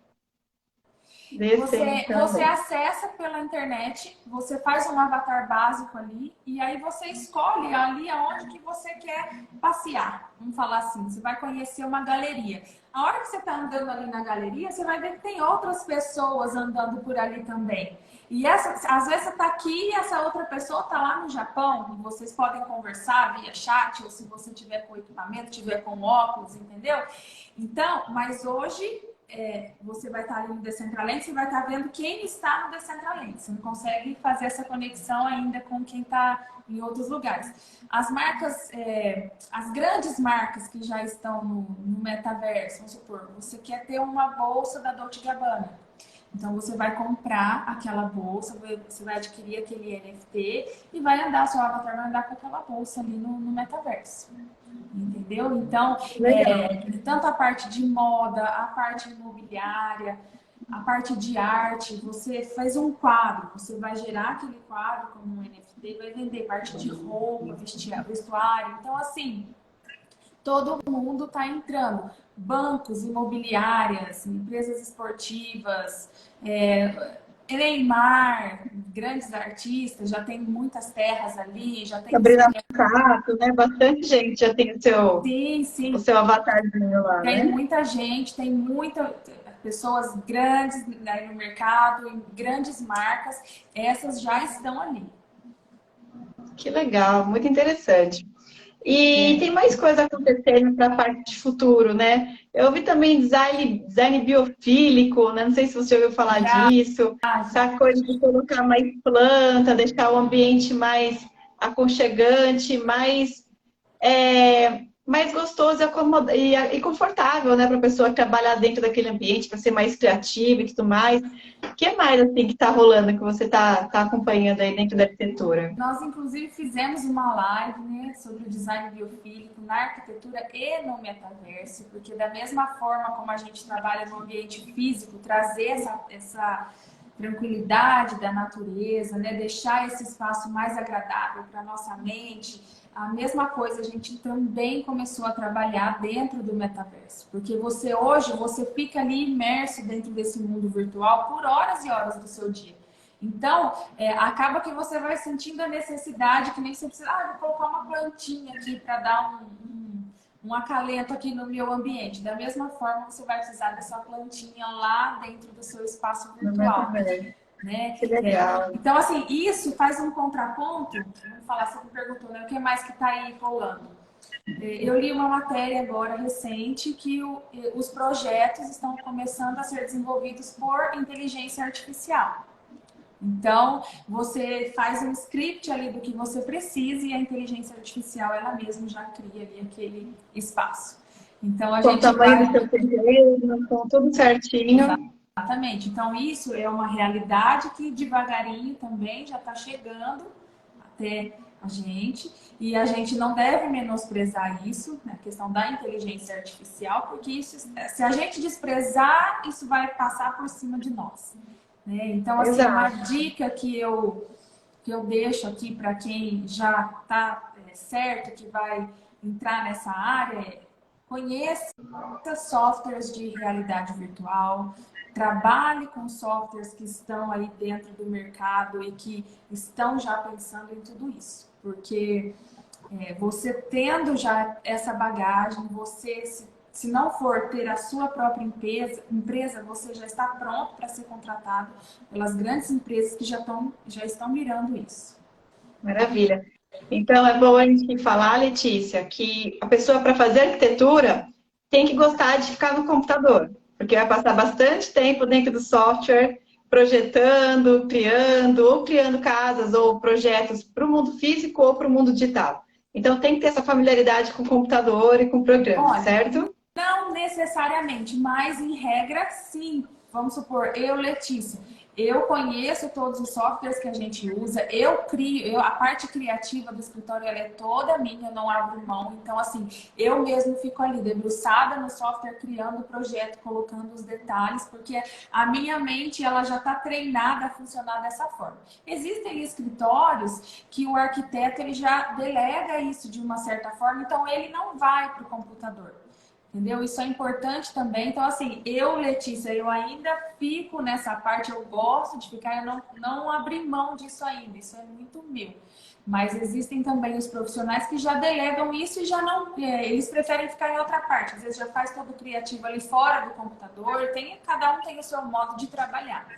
Você Decentraland. acessa pela internet, você faz um avatar básico ali e aí você escolhe ali aonde que você quer passear. Vamos falar assim, você vai conhecer uma galeria. A hora que você está andando ali na galeria, você vai ver que tem outras pessoas andando por ali também. E às vezes você está aqui e essa outra pessoa está lá no Japão e vocês podem conversar via chat ou se você tiver com equipamento, tiver com óculos, entendeu? Então, mas hoje você vai estar ali no Decentraland, você vai estar vendo quem está no Decentraland. Você não consegue fazer essa conexão ainda com quem está em outros lugares. As marcas, as grandes marcas que já estão no metaverso, vamos supor, você quer ter uma bolsa da Dolce Gabbana. Então, você vai comprar aquela bolsa, você vai adquirir aquele NFT e vai andar, seu avatar vai andar com aquela bolsa ali no metaverso. Entendeu? Então, Legal. tanto a parte de moda, a parte imobiliária, a parte de arte, você faz um quadro, você vai gerar aquele quadro como um NFT, vai vender parte de roupa, vestuário. Então, assim, todo mundo está entrando. Bancos, imobiliárias, empresas esportivas, Neymar, grandes artistas, já tem muitas terras ali, já tem Sabrina Macaco, né? Bastante gente já tem sim, o sim, seu avatarzinho lá, tem né? muita gente, tem muitas pessoas grandes, né, no mercado, em grandes marcas, essas já estão ali. Que legal, muito interessante. E É, tem mais coisa acontecendo para a parte de futuro, né? Eu vi também design biofílico, né? Não sei se você já ouviu falar já, disso. já. Essa coisa de colocar mais planta, deixar o ambiente mais aconchegante, mais gostoso e confortável, né? Para a pessoa trabalhar dentro daquele ambiente, para ser mais criativa e tudo mais. O que mais assim que está rolando, que você está acompanhando aí dentro da arquitetura? Nós, inclusive, fizemos uma live, né, sobre o design biofílico na arquitetura e no metaverso, porque da mesma forma como a gente trabalha no ambiente físico, trazer essa tranquilidade da natureza, né, deixar esse espaço mais agradável para a nossa mente, a mesma coisa a gente também começou a trabalhar dentro do metaverso, porque você fica ali imerso dentro desse mundo virtual por horas e horas do seu dia. Então, acaba que você vai sentindo a necessidade, que nem você precisa, vou colocar uma plantinha aqui para dar um acalento aqui no meu ambiente. Da mesma forma, você vai precisar dessa plantinha lá dentro do seu espaço No virtual. metaverso. Né? Que legal. Então, assim, isso faz um contraponto. Vamos falar, você me perguntou, né? O que mais que está aí rolando? Eu li uma matéria agora recente que os projetos estão começando a ser desenvolvidos por inteligência artificial. Então, você faz um script ali do que você precisa e a inteligência artificial, ela mesma já cria ali aquele espaço. Então, a Com o gente tamanho do vai... seu terreno, com tudo certinho. Exatamente. Então, isso é uma realidade que devagarinho também já está chegando até a gente. E a gente não deve menosprezar isso, né, a questão da inteligência artificial, porque isso, se a gente desprezar, isso vai passar por cima de nós. Né? Então, assim, uma Exato. dica que eu deixo aqui para quem já está certo que vai entrar nessa área é conheça softwares de realidade virtual, trabalhe com softwares que estão aí dentro do mercado e que estão já pensando em tudo isso. Porque você tendo já essa bagagem, você, se não for ter a sua própria empresa, você já está pronto para ser contratado pelas grandes empresas que já estão mirando isso. Maravilha. Então, é bom a gente falar, Letícia, que a pessoa, para fazer arquitetura, tem que gostar de ficar no computador, porque vai passar bastante tempo dentro do software, projetando, ou criando casas ou projetos para o mundo físico ou para o mundo digital. Então, tem que ter essa familiaridade com o computador e com o programa, Olha, certo? não necessariamente, mas em regra, sim. Vamos supor, eu, Letícia, eu conheço todos os softwares que a gente usa, eu crio, a parte criativa do escritório ela é toda minha, eu não abro mão. Então, assim, eu mesmo fico ali debruçada no software, criando o projeto, colocando os detalhes, porque a minha mente ela já está treinada a funcionar dessa forma. Existem escritórios que o arquiteto ele já delega isso de uma certa forma, então ele não vai para o computador. Entendeu? Isso é importante também. Então, assim, eu, Letícia, eu ainda fico nessa parte, eu gosto de ficar, eu não abri mão disso ainda, isso é muito meu. Mas existem também os profissionais que já delegam isso e já não, eles preferem ficar em outra parte. Às vezes já faz todo o criativo ali fora do computador, cada um tem o seu modo de trabalhar.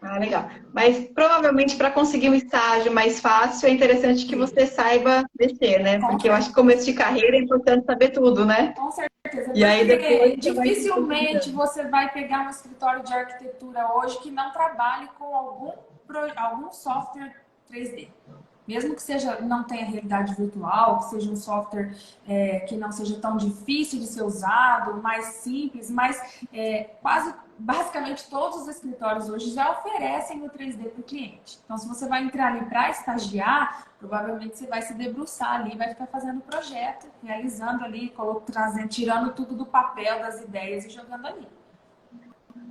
Ah, legal. Mas provavelmente para conseguir um estágio mais fácil é interessante que Sim, você saiba mexer, né? com Porque eu acho que certeza. começo de carreira é importante saber tudo, né? Com certeza, E aí depois porque você vai se dificilmente especializando. você vai pegar um escritório de arquitetura hoje que não trabalhe com algum software 3D. Mesmo que seja, não tenha realidade virtual, que seja um software que não seja tão difícil de ser usado, mais simples, mas quase, basicamente todos os escritórios hoje já oferecem o 3D para o cliente. Então, se você vai entrar ali para estagiar, provavelmente você vai se debruçar ali, vai ficar fazendo o projeto, realizando ali, trazendo, tirando tudo do papel, das ideias e jogando ali.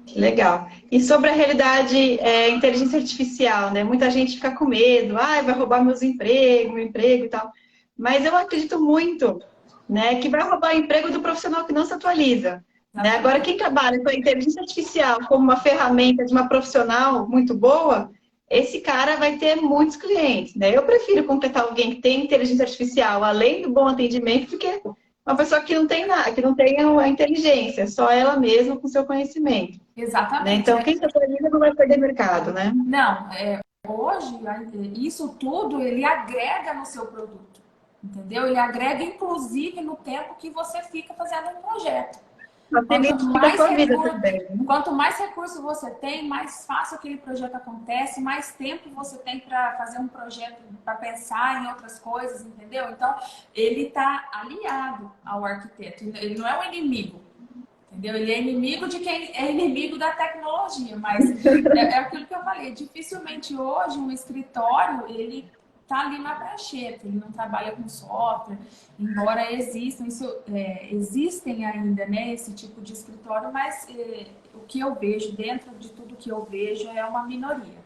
Que legal. E sobre a realidade, inteligência artificial, né? Muita gente fica com medo, vai roubar meu emprego e tal. Mas eu acredito muito, né, que vai roubar o emprego do profissional que não se atualiza. né? Agora, quem trabalha com a inteligência artificial como uma ferramenta de uma profissional muito boa, esse cara vai ter muitos clientes, né? Eu prefiro contratar alguém que tem inteligência artificial, além do bom atendimento, do que uma pessoa que não tem nada, que não tem a inteligência, só ela mesma com seu conhecimento, né? Exatamente. Então, quem está perdendo não vai perder mercado, né? Não, hoje, isso tudo, ele agrega no seu produto, entendeu? Ele agrega, inclusive, no tempo que você fica fazendo um projeto. Facilita a sua vida também, né? Quanto mais recurso você tem, mais fácil aquele projeto acontece, mais tempo você tem para fazer um projeto, para pensar em outras coisas, entendeu? Então, ele está aliado ao arquiteto, ele não é um inimigo, entendeu? Ele é inimigo de quem é inimigo da tecnologia, mas é aquilo que eu falei, dificilmente hoje um escritório, ele tá ali na prancheta, ele não trabalha com software, embora existem ainda, né, esse tipo de escritório, mas o que eu vejo, dentro de tudo que eu vejo, é uma minoria.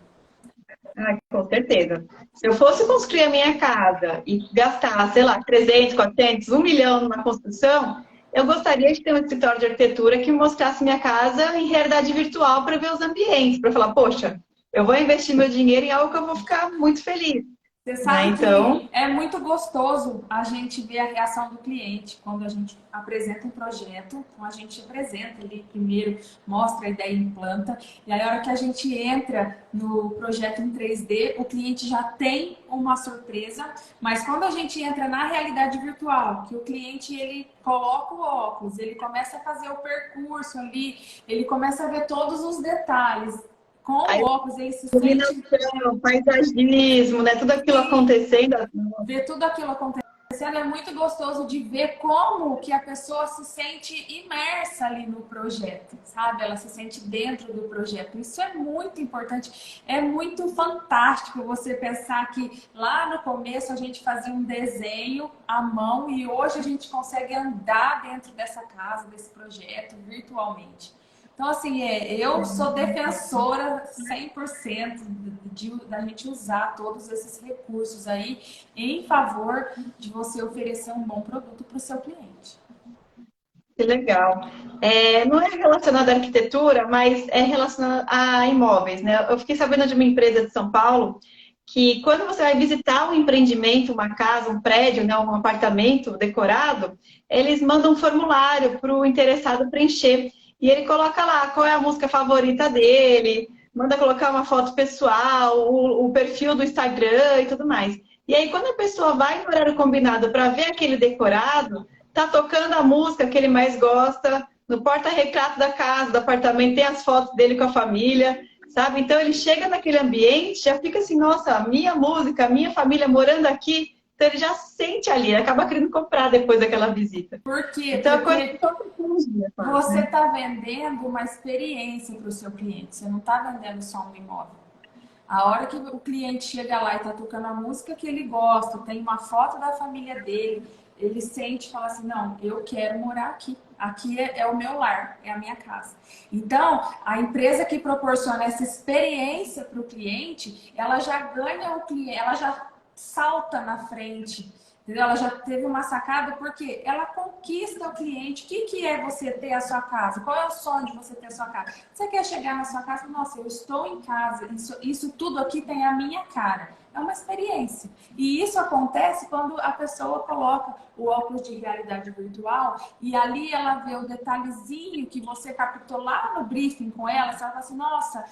Ah, com certeza. Se eu fosse construir a minha casa e gastar, sei lá, 300, 400, 1 milhão numa construção, eu gostaria de ter um escritório de arquitetura que mostrasse minha casa em realidade virtual para ver os ambientes, para falar, poxa, eu vou investir meu dinheiro em algo que eu vou ficar muito feliz. Você Né? sabe Então, que é muito gostoso a gente ver a reação do cliente quando a gente apresenta um projeto. Então, a gente apresenta ali primeiro, mostra a ideia e implanta. E aí, a hora que a gente entra no projeto em 3D, o cliente já tem uma surpresa. Mas quando a gente entra na realidade virtual, que o cliente ele coloca o óculos, ele começa a fazer o percurso ali, ele começa a ver todos os detalhes. Com o óculos, ele se sente... paisagismo, né? Tudo aquilo acontecendo. Ver tudo aquilo acontecendo é muito gostoso de ver como que a pessoa se sente imersa ali no projeto, sabe? Ela se sente dentro do projeto. Isso é muito importante. É muito fantástico você pensar que lá no começo a gente fazia um desenho à mão e hoje a gente consegue andar dentro dessa casa, desse projeto, virtualmente. Então, assim, eu sou defensora 100% da gente usar todos esses recursos aí em favor de você oferecer um bom produto para o seu cliente. Que legal. Não é relacionado à arquitetura, mas é relacionado a imóveis, né? Eu fiquei sabendo de uma empresa de São Paulo que quando você vai visitar um empreendimento, uma casa, um prédio, né, um apartamento decorado, eles mandam um formulário para o interessado preencher. E ele coloca lá qual é a música favorita dele, manda colocar uma foto pessoal, o perfil do Instagram e tudo mais. E aí, quando a pessoa vai no horário combinado para ver aquele decorado, tá tocando a música que ele mais gosta, no porta-retrato da casa, do apartamento, tem as fotos dele com a família, sabe? Então ele chega naquele ambiente, já fica assim, nossa, a minha música, a minha família morando aqui, então ele já se sente ali, acaba querendo comprar depois daquela visita. Por quê? Então, Porque você né? está vendendo uma experiência para o seu cliente, você não está vendendo só um imóvel. A hora que o cliente chega lá e está tocando a música que ele gosta, tem uma foto da família dele, ele sente e fala assim, não, eu quero morar aqui. Aqui é o meu lar, é a minha casa. Então, a empresa que proporciona essa experiência para o cliente, ela já ganha o cliente, ela já salta na frente. Entendeu? Ela já teve uma sacada porque ela conquista o cliente. O que é você ter a sua casa? Qual é o sonho de você ter a sua casa? Você quer chegar na sua casa e nossa, eu estou em casa, isso tudo aqui tem a minha cara. É uma experiência. E isso acontece quando a pessoa coloca o óculos de realidade virtual e ali ela vê o detalhezinho que você captou lá no briefing com ela. Você fala assim, nossa,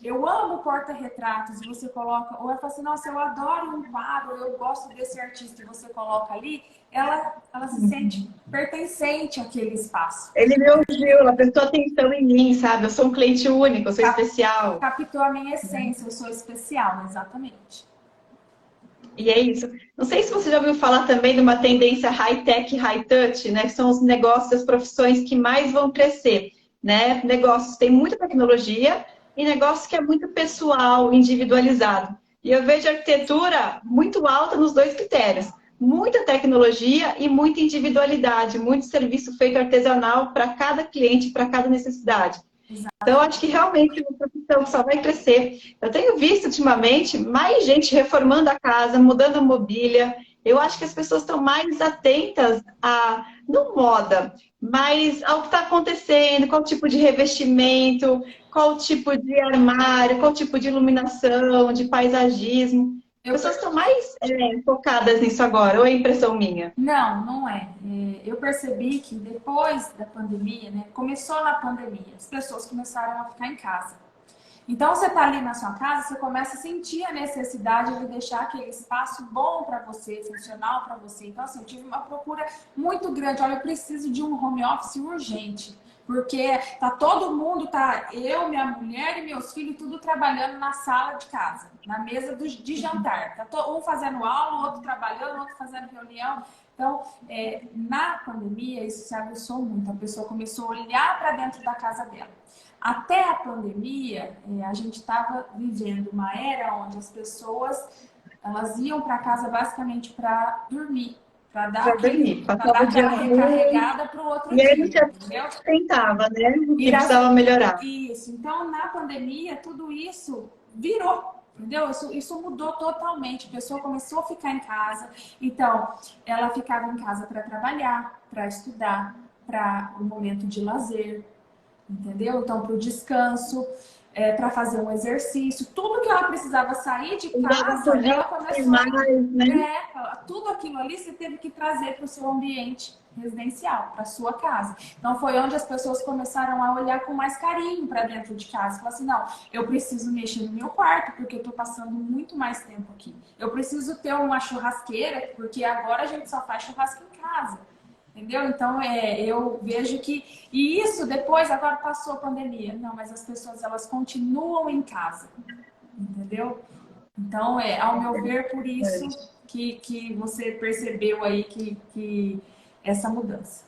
eu amo porta-retratos, e você coloca, ou ela fala assim, nossa, eu adoro um quadro, eu gosto desse artista, e você coloca ali, ela se sente pertencente àquele espaço. Ele me ouviu, ela prestou atenção em mim, sabe? Eu sou um cliente único, eu sou especial. Captou a minha essência, eu sou especial, exatamente. E é isso. Não sei se você já ouviu falar também de uma tendência high-tech, high-touch, né? Que são os negócios, as profissões que mais vão crescer, né? Negócios que têm muita tecnologia e negócios que é muito pessoal, individualizado. E eu vejo a arquitetura muito alta nos dois critérios. Muita tecnologia e muita individualidade, muito serviço feito artesanal para cada cliente, para cada necessidade. Então, acho que realmente a profissão só vai crescer. Eu tenho visto ultimamente mais gente reformando a casa, mudando a mobília. Eu acho que as pessoas estão mais atentas não moda, mas ao que está acontecendo, qual tipo de revestimento, qual tipo de armário, qual tipo de iluminação, de paisagismo. As Eu, pessoas estão mais focadas nisso agora, ou é impressão minha? Não, não é. Eu percebi que depois da pandemia, né, começou na pandemia, as pessoas começaram a ficar em casa. Então, você está ali na sua casa, você começa a sentir a necessidade de deixar aquele espaço bom para você, funcional para você. Então, assim, eu tive uma procura muito grande. Olha, eu preciso de um home office urgente. Porque tá todo mundo, tá eu, minha mulher e meus filhos, tudo trabalhando na sala de casa, na mesa de jantar. Tá um fazendo aula, o outro trabalhando, o outro fazendo reunião. Então, na pandemia, isso se aguçou muito. A pessoa começou a olhar para dentro da casa dela. Até a pandemia, a gente estava vivendo uma era onde as pessoas elas iam para casa basicamente para dormir, para dar, Para dormir, para dar passava o dia aquela ruim, recarregada para o outro e aí não dia, tinha entendeu? tentava, né? O Ir que às... precisava melhorar. Isso. Então, na pandemia, tudo isso virou. Entendeu? Isso mudou totalmente. A pessoa começou a ficar em casa. Então, ela ficava em casa para trabalhar, para estudar, para o momento de lazer, entendeu? Então, para o descanso, para fazer um exercício, tudo que ela precisava sair de Já não casa, podia ela ter começou. mais, né? Tudo aquilo ali você teve que trazer para o seu ambiente residencial, para a sua casa. Então, foi onde as pessoas começaram a olhar com mais carinho para dentro de casa. Falar assim: não, eu preciso mexer no meu quarto, porque eu estou passando muito mais tempo aqui. Eu preciso ter uma churrasqueira, porque agora a gente só faz churrasco em casa. Entendeu? Então, eu vejo que... E isso depois, agora passou a pandemia. Não, mas as pessoas, elas continuam em casa. Entendeu? Então, ao meu ver, por isso que você percebeu aí que essa mudança.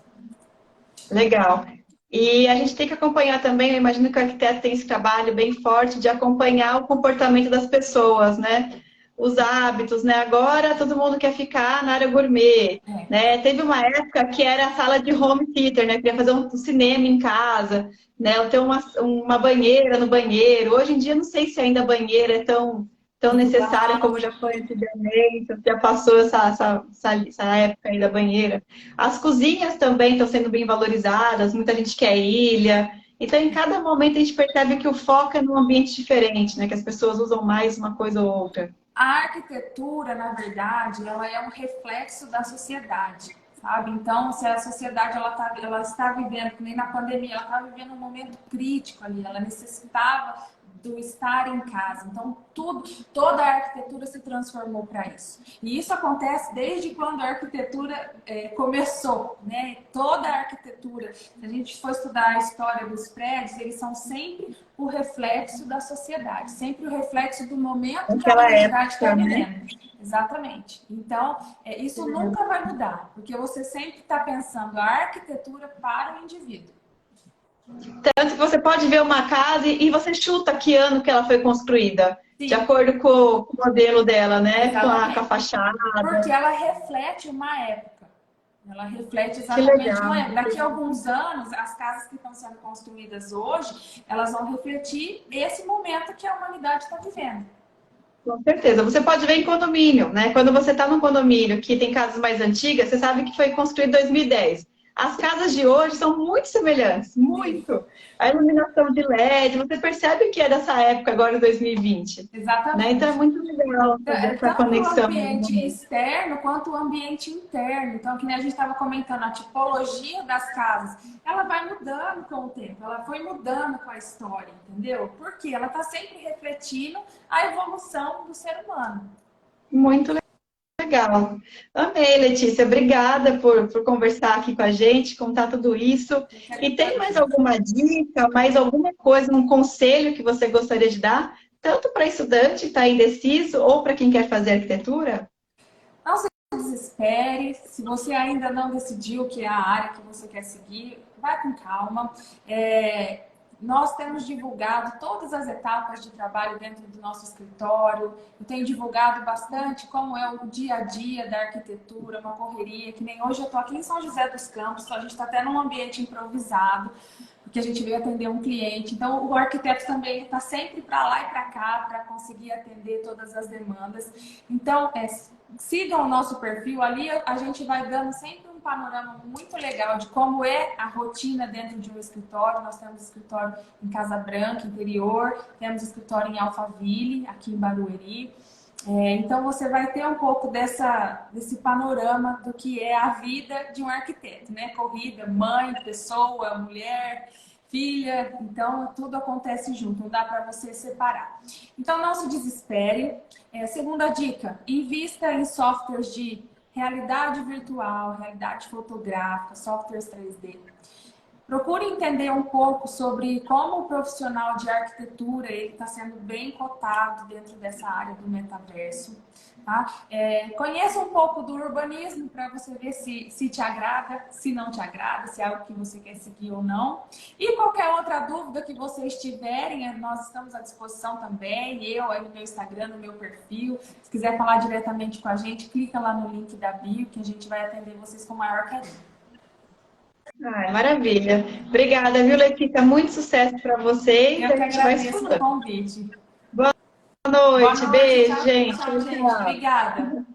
Legal. E a gente tem que acompanhar também, eu imagino que o arquiteto tem esse trabalho bem forte de acompanhar o comportamento das pessoas, né? Os hábitos, né? Agora todo mundo quer ficar na área gourmet, É. né? Teve uma época que era a sala de home theater, né? Queria fazer um cinema em casa, né? Ou ter uma banheira no banheiro. Hoje em dia, não sei se ainda a banheira é tão necessária como já foi antigamente, já passou essa época aí da banheira. As cozinhas também estão sendo bem valorizadas, muita gente quer ilha. Então, em cada momento, a gente percebe que o foco é num ambiente diferente, né? Que as pessoas usam mais uma coisa ou outra. A arquitetura, na verdade, ela é um reflexo da sociedade, sabe? Então, se a sociedade ela está vivendo, que nem na pandemia, ela está vivendo um momento crítico ali, ela necessitava do estar em casa. Então, toda a arquitetura se transformou para isso. E isso acontece desde quando a arquitetura começou, né? Toda a arquitetura, se a gente for estudar a história dos prédios, eles são sempre o reflexo da sociedade, sempre o reflexo do momento que a Naquela humanidade está época, né? vivendo. Exatamente. Então, isso nunca vai mudar, porque você sempre está pensando a arquitetura para o indivíduo. Tanto que você pode ver uma casa e você chuta que ano que ela foi construída, de Sim, acordo com o modelo dela, né? Com a exatamente. fachada. Porque ela reflete uma época. Ela reflete Que exatamente legal. uma época. Daqui a alguns anos, as casas que estão sendo construídas hoje, elas vão refletir esse momento que a humanidade está vivendo. Com certeza. Você pode ver em condomínio, né? Quando você está num condomínio que tem casas mais antigas, você sabe que foi construído em 2010. As casas de hoje são muito semelhantes, Sim. muito. A iluminação de LED, você percebe que é dessa época agora, 2020. Né? Então é Exatamente. muito legal fazer essa Tanto o conexão. ambiente externo quanto o ambiente interno. Então, que nem a gente estava comentando, a tipologia das casas, ela vai mudando com o tempo, ela foi mudando com a história, entendeu? Porque ela está sempre refletindo a evolução do ser humano. Muito legal. Amei, Letícia. Obrigada por conversar aqui com a gente, contar tudo isso. Eu quero E tem mais agradecer. alguma dica, mais alguma coisa, um conselho que você gostaria de dar, tanto para estudante que está indeciso ou para quem quer fazer arquitetura? Não se desespere, se você ainda não decidiu que é a área que você quer seguir, vai com calma. Nós temos divulgado todas as etapas de trabalho dentro do nosso escritório. Eu tenho divulgado bastante como é o dia a dia da arquitetura, uma correria, que nem hoje eu estou aqui em São José dos Campos, então a gente está até num ambiente improvisado, porque a gente veio atender um cliente. Então, o arquiteto também está sempre para lá e para cá para conseguir atender todas as demandas. Então, sigam o nosso perfil ali, a gente vai dando sempre um panorama muito legal de como é a rotina dentro de um escritório. Nós temos escritório em Casa Branca, interior, temos escritório em Alphaville, aqui em Barueri. Então você vai ter um pouco desse panorama do que é a vida de um arquiteto, né? Corrida, mãe, pessoa, mulher, filha, então tudo acontece junto, não dá para você separar. Então não se desespere. Segunda dica, invista em softwares de realidade virtual, realidade fotográfica, softwares 3D. Procure entender um pouco sobre como o profissional de arquitetura ele está sendo bem cotado dentro dessa área do metaverso. Tá? Conheça um pouco do urbanismo para você ver se te agrada, se não te agrada, se é algo que você quer seguir ou não. E qualquer outra dúvida que vocês tiverem, nós estamos à disposição também. Eu aí no meu Instagram, no meu perfil. Se quiser falar diretamente com a gente, clica lá no link da bio que a gente vai atender vocês com o maior carinho. Ai, maravilha. Obrigada, viu, Letícia? Muito sucesso para vocês. Eu A que gente vai se agradeço o falando. convite. Boa Boa noite, noite, beijo, tchau, gente. tchau, gente. Tchau. Obrigada.